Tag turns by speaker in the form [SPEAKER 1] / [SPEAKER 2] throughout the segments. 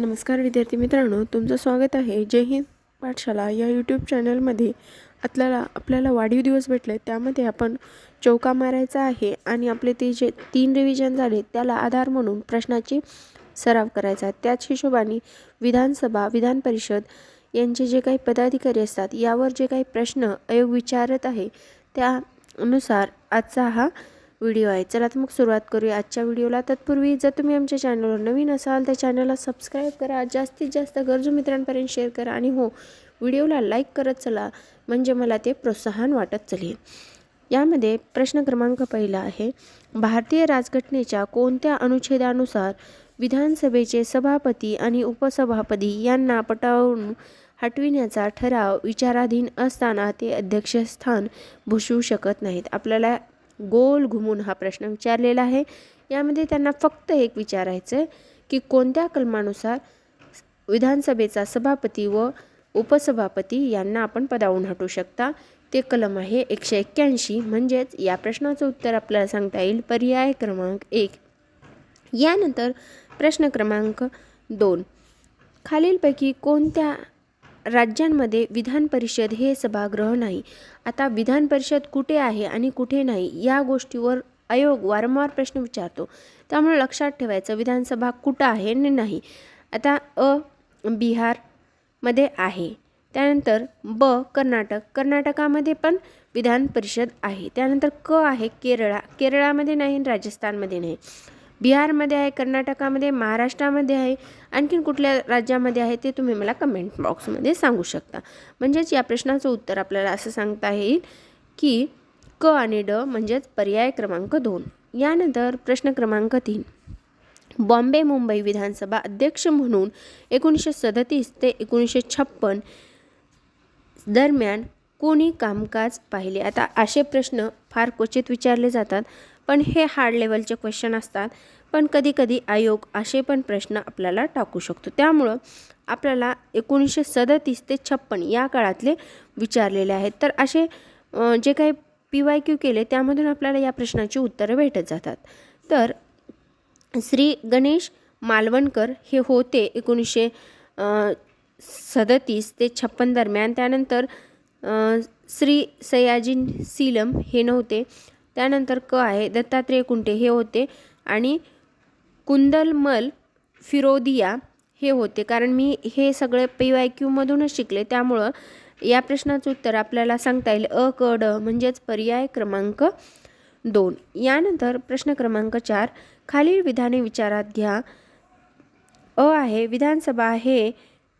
[SPEAKER 1] नमस्कार विद्यार्थी मित्रांनो, तुमचं स्वागत आहे जय हिंद पाठशाला या यूट्यूब चॅनलमध्ये। आपल्याला वाढीव दिवस भेटले, त्यामध्ये आपण चौका मारायचा आहे आणि आपले ते जे 3 रिव्हिजन झाले त्याला आधार म्हणून प्रश्नाची सराव करायचा। त्याच हिशोबाने विधानसभा विधान परिषद यांचे जे काही पदाधिकारी असतात यावर जे काही प्रश्न आयोग विचारत आहे त्यानुसार आजचा हा व्हिडिओ आहे। चला तर मग सुरुवात करूया आजच्या व्हिडिओला। तत्पूर्वी जर तुम्ही आमच्या चॅनलवर नवीन असाल तर चॅनलला सबस्क्राइब करा, जास्तीत जास्त गरजू मित्रांपर्यंत शेअर करा आणि हो, व्हिडिओला लाईक करत चला, म्हणजे मला ते प्रोत्साहन वाटत चालेल। यामध्ये प्रश्न क्रमांक पहिला आहे, भारतीय राजघटनेच्या कोणत्या अनुच्छेदानुसार विधानसभेचे सभापती आणि उपसभापती यांना पटावून हटविण्याचा ठराव विचाराधीन असताना ते अध्यक्षस्थान भूषवू शकत नाहीत। आपल्याला गोल घुमून हा प्रश्न विचारलेला आहे। यामध्ये त्यांना फक्त एक विचारायचं आहे की कोणत्या कलमानुसार विधानसभेचा सभापती व उपसभापती यांना आपण पदावून हटवू शकता। ते कलम आहे 181। म्हणजेच या प्रश्नाचं उत्तर आपल्याला सांगता येईल पर्याय क्रमांक 1। यानंतर प्रश्न क्रमांक 2, खालीलपैकी कोणत्या राज्यांमध्ये विधान परिषद हे सभागृह नाही। आता विधान परिषद कुठे आहे आणि कुठे नाही या गोष्टीवर आयोग वारंवार प्रश्न विचारतो, त्यामुळे लक्षात ठेवायचं विधानसभा कुठं आहे आणि नाही। आता बिहारमध्ये आहे, त्यानंतर कर्नाटकामध्ये पण विधान परिषद आहे, त्यानंतर आहे केरळामध्ये नाही, राजस्थानमध्ये नाही, बिहारमध्ये आहे, कर्नाटकामध्ये, महाराष्ट्रामध्ये आहे, आणखीन कुठल्या राज्यामध्ये आहे ते तुम्ही मला कमेंट बॉक्समध्ये सांगू शकता। म्हणजेच या प्रश्नाचं उत्तर आपल्याला असं सांगता येईल की आणि म्हणजेच पर्याय क्रमांक 2। यानंतर प्रश्न क्रमांक 3, बॉम्बे मुंबई विधानसभा अध्यक्ष म्हणून 1937 ते 1956 दरम्यान कोणी कामकाज पाहिले। आता असे प्रश्न फार क्वचित विचारले जातात, पण हे हार्ड लेवलचे क्वेश्चन असतात, पण कधी आयोग असे पण प्रश्न आपल्याला टाकू शकतो। त्यामुळं आपल्याला 1937 ते 56 या काळातले विचारलेले आहेत। तर असे जे काही PYQ केले त्यामधून आपल्याला या प्रश्नाची उत्तरं भेटत जातात। तर श्री गणेश मालवणकर हे होते 1937 ते 56 दरम्यान। त्यानंतर श्री सयाजी सीलम हे नव्हते, त्यानंतर आहे दत्तात्रेय कुंटे हे होते, आणि कुंदलमल फिरोदिया हे होते। कारण मी हे सगळे PYQ मधूनच शिकले, त्यामुळं या प्रश्नाचं उत्तर आपल्याला सांगता येईल म्हणजेच पर्याय क्रमांक 2। यानंतर प्रश्न क्रमांक 4, खालील विधाने विचारात घ्या। आहे विधानसभा हे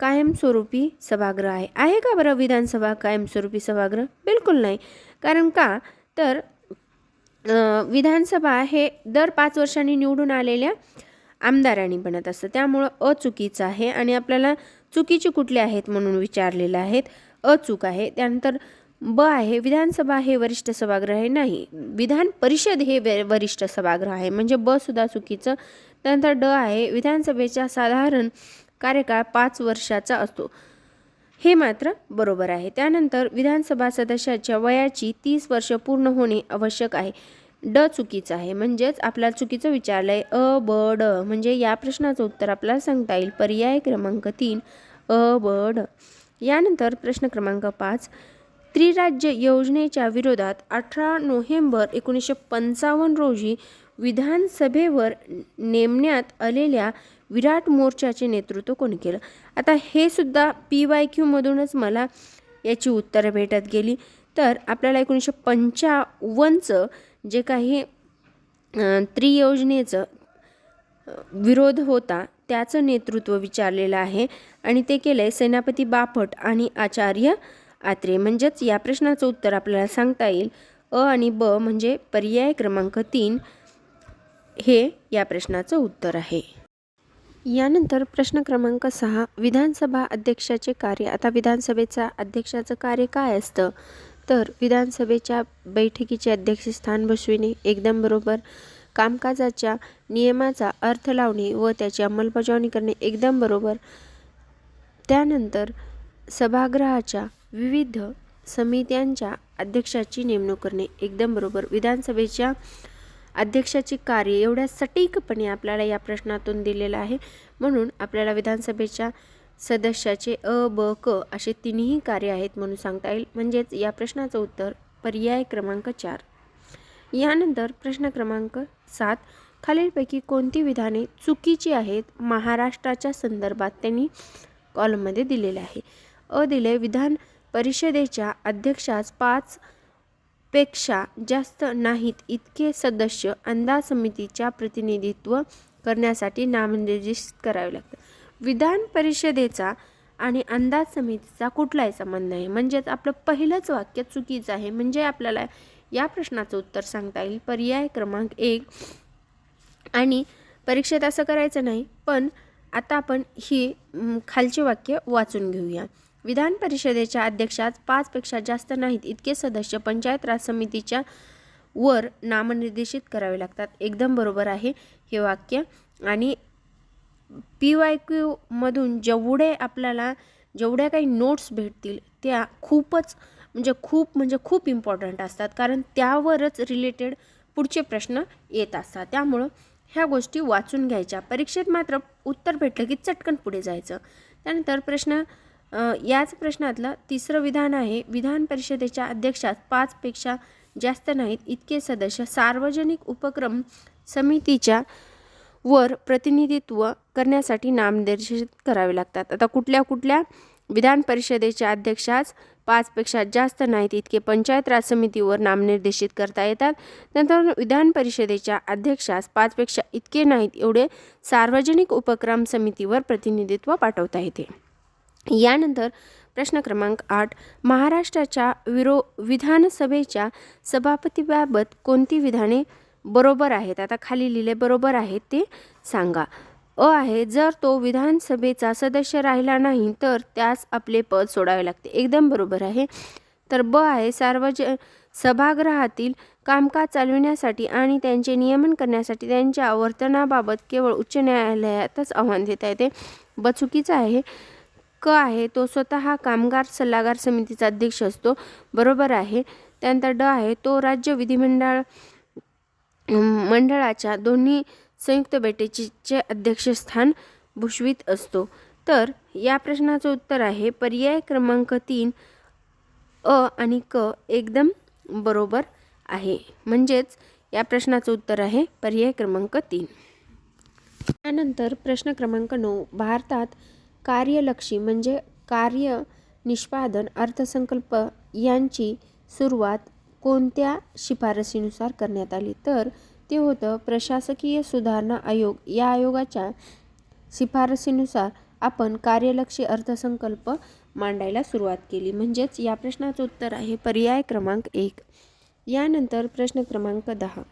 [SPEAKER 1] कायमस्वरूपी सभागृह आहे का बरं विधानसभा कायमस्वरूपी सभागृह? बिलकुल नाही। कारण का तर विधानसभा हे दर 5 वर्षांनी निवडून आलेल्या आमदारांनी बनत असतं, त्यामुळं चुकीचं आहे। आणि आपल्याला चुकीचे कुठले आहेत म्हणून विचारलेलं आहेत, चूक आहे। त्यानंतर आहे विधानसभा हे वरिष्ठ सभागृह आहे, नाही, विधान परिषद हे वरिष्ठ सभागृह आहे, म्हणजे सुद्धा चुकीचं। त्यानंतर आहे विधानसभेचा साधारण कार्यकाळ 5 वर्षाचा असतो, हे मात्र बरोबर आहे। त्यानंतर विधानसभा सदस्याच्या वयाची 30 वर्ष पूर्ण होणे आवश्यक आहे, चुकीचं आहे। म्हणजेच आपल्याला चुकीचं विचारलंय म्हणजे या प्रश्नाचं उत्तर आपल्याला सांगता येईल पर्याय क्रमांक 3 यानंतर प्रश्न क्रमांक 5, त्रिराज्य योजनेच्या विरोधात 18 नोव्हेंबर 1955 रोजी विधानसभेवर नेमण्यात आलेल्या विराट मोर्चाचे नेतृत्व कोणी केलं? आता हे सुद्धा PYQ मधूनच मला याची उत्तरं भेटत गेली। तर आपल्याला 1955चं जे काही त्रियोजनेचं विरोध होता त्याचं नेतृत्व विचारलेलं आहे, आणि ते केलंय सेनापती बापट आणि आचार्य आत्रे। म्हणजेच या प्रश्नाचं उत्तर आपल्याला सांगता येईल आणि म्हणजे पर्याय क्रमांक 3 हे या प्रश्नाचं उत्तर आहे। यानंतर प्रश्न क्रमांक 6, विधानसभा अध्यक्षाचे कार्य। आता विधानसभेचा अध्यक्षाचं कार्य काय असतं? तर विधानसभेच्या बैठकीचे अध्यक्षस्थान बसविणे, एकदम बरोबर, कामकाजाच्या नियमाचा अर्थ लावणे व त्याची अंमलबजावणी करणे, एकदम बरोबर। त्यानंतर सभागृहाच्या विविध समित्यांच्या अध्यक्षाची नेमणूक करणे, एकदम बरोबर। विधानसभेच्या अध्यक्षाची कार्य एवढ्या सटीकपणे आपल्याला या प्रश्नातून दिलेलं आहे, म्हणून आपल्याला विधानसभेच्या सदस्याचे अ, ब, क असे तिन्ही कार्य आहेत म्हणून सांगता येईल. म्हणजेच या प्रश्नाचं उत्तर पर्याय क्रमांक 4. यानंतर प्रश्न क्रमांक 7. खालीलपैकी कोणती विधाने चुकीची आहेत महाराष्ट्राच्या संदर्भात त्यांनी कॉलममध्ये दिलेले आहे. अ दिले, विधान परिषदेच्या अध्यक्षास 5 पेक्षा जास्त नाहीत इतके सदस्य अंदाज समितीच्या प्रतिनिधित्व करण्यासाठी नामनिर्देशित करावे लागतात. विधान परिषदेचा आणि अंदाज समितीचा कुठलाही संबंध नाही, म्हणजेच आपलं पहिलंच वाक्य चुकीचं आहे. म्हणजे आपल्याला या प्रश्नाचं उत्तर सांगता येईल पर्याय क्रमांक 1. आणि परीक्षेत असं करायचं नाही, पण आता आपण ही खालचे वाक्य वाचून घेऊया. विधान परिषदेच्या अध्यक्षास 5 पेक्षा जास्त नाहीत इतके सदस्य पंचायत राज समितीच्या वर नामनिर्देशित करावे लागतात. एकदम बरोबर आहे हे वाक्य. आणि PYQ मधून जेवढ्या काही नोट्स भेटतील त्या खूप इम्पॉर्टंट असतात, कारण त्यावरच रिलेटेड पुढचे प्रश्न येत असतात. त्यामुळं ह्या गोष्टी वाचून घ्यायच्या. परीक्षेत मात्र उत्तर भेटलं की चटकन पुढे जायचं. त्यानंतर याच प्रश्नातलं तिसरं विधान आहे, विधान परिषदेच्या अध्यक्षास 5 पेक्षा जास्त नाहीत इतके सदस्य सार्वजनिक उपक्रम समितीच्या वर प्रतिनिधित्व करण्यासाठी नामनिर्देशित करावे लागतात. आता कुठल्या विधान परिषदेच्या अध्यक्षास 5 पेक्षा जास्त नाहीत इतके पंचायत राज समितीवर नामनिर्देशित करता येतात. नंतर विधान परिषदेच्या अध्यक्षास 5 पेक्षा इतके नाहीत एवढे सार्वजनिक उपक्रम समितीवर प्रतिनिधित्व पाठवता येते. यानंतर प्रश्न क्रमांक 8. महाराष्ट्राच्या विधानसभेच्या सभापतीबाबत कोणती विधाने बरोबर आहेत? आता खाली लिहिले बरोबर आहेत ते सांगा. अ आहे, जर तो विधानसभेचा सदस्य राहिला नाही तर त्यास आपले पद सोडावे लागते. एकदम बरोबर आहे. तर ब आहे, सभागृहातील कामकाज चालविण्यासाठी आणि त्यांचे नियमन करण्यासाठी त्यांच्या वर्तनाबाबत केवळ उच्च न्यायालयातच आव्हान देता येते. ब चुकीचा आहे. क आहे, तो स्वतः कामगार सल्लागार समितीचा अध्यक्ष असतो. बरोबर आहे. त्यानंतर ड आहे, तो राज्य मंडळाच्या दोन्ही संयुक्त बैठकीचे अध्यक्षस्थान भूषवित असतो. तर या प्रश्नाचं उत्तर आहे पर्याय क्रमांक 3. अ आणि क एकदम बरोबर आहे. म्हणजेच या प्रश्नाचं उत्तर आहे पर्याय क्रमांक 3. त्यानंतर प्रश्न क्रमांक 9. भारतात कार्यलक्षी म्हणजे कार्य निष्पादन अर्थसंकल्प यांची सुरुवात कोणत्या शिफारसीनुसार करण्यात आली? तर ते होतं प्रशासकीय सुधारणा आयोग. या आयोगाच्या शिफारसीनुसार आपण कार्यलक्षी अर्थसंकल्प मांडायला सुरुवात केली. म्हणजेच या प्रश्नाचं उत्तर आहे पर्याय क्रमांक 1. यानंतर प्रश्न क्रमांक 10.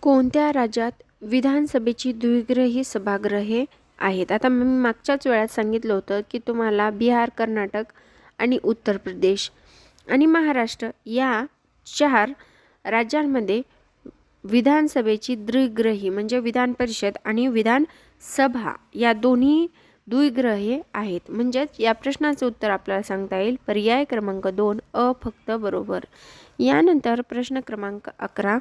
[SPEAKER 1] कोणत्या राज्यात विधानसभेची द्विग्रही सभागृहे आहेत? आता मी मागच्याच वेळात सांगितलं होतं की तुम्हाला बिहार, कर्नाटक आणि उत्तर प्रदेश आणि महाराष्ट्र या 4 राज्यांमध्ये विधानसभेची द्विग्रही म्हणजे विधान परिषद आणि विधानसभा या दोन्ही द्विग्रहे आहेत. म्हणजेच या प्रश्नाचं उत्तर आपल्याला सांगता येईल पर्याय क्रमांक 2. अ फक्त बरोबर. यानंतर प्रश्न क्रमांक 11.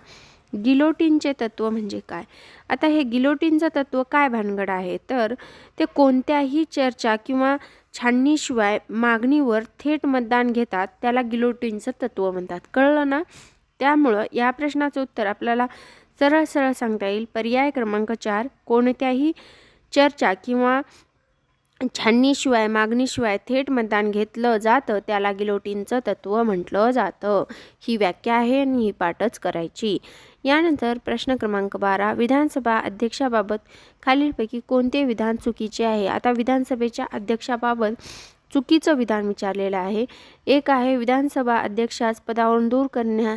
[SPEAKER 1] गिलोटिनचे तत्व म्हणजे काय? आता हे गिलोटिनचं तत्व काय भानगड आहे? तर ते कोणत्याही चर्चा किंवा छाननीशिवाय मागणीवर थेट मतदान घेतात त्याला गिलोटिनचं तत्व म्हणतात. कळलं ना? त्यामुळं या प्रश्नाचं उत्तर आपल्याला सरळ सांगता येईल पर्याय क्रमांक 4. कोणत्याही चर्चा किंवा छाननीशिवाय मागणीशिवाय थेट मतदान घेतलं जातं त्याला गिलोटिनचं तत्व म्हटलं जातं. ही व्याख्या आहे आणि ही पाठच करायची. यानंतर प्रश्न क्रमांक 12. विधानसभा अध्यक्षाबाबत खालीलपैकी कोणते विधान चुकीचे आहे? आता विधानसभेच्या अध्यक्षाबाबत चुकीचं विधान विचारलेलं आहे. एक आहे, विधानसभा अध्यक्षास पदावरून दूर करण्या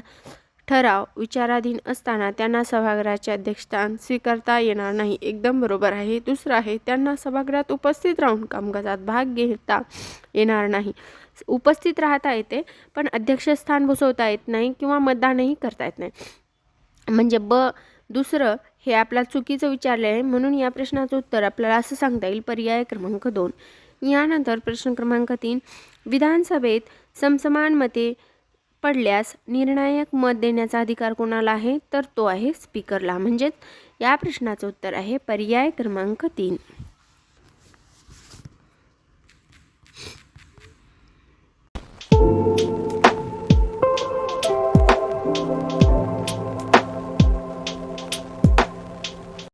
[SPEAKER 1] ठराव विचाराधीन असताना त्यांना सभागृहाचे अध्यक्षस्थान स्वीकारता येणार नाही. एकदम बरोबर आहे. दुसरं आहे, त्यांना सभागृहात उपस्थित राहून कामकाजात भाग घेता येणार नाही. उपस्थित राहता येते पण अध्यक्षस्थान बसवता येत नाही किंवा मतदानही करता येत नाही. म्हणजे दुसरं हे आपला चुकीचं विचारले आहे. म्हणून या प्रश्नाचं उत्तर आपल्याला असं सांगता येईल पर्याय क्रमांक 2. यानंतर प्रश्न क्रमांक 3. विधानसभेत समसमान मते पडल्यास निर्णायक मत देण्याचा अधिकार कोणाला आहे, तर तो आहे स्पीकरला. म्हणजेच या प्रश्नाचं उत्तर आहे पर्याय क्रमांक 3.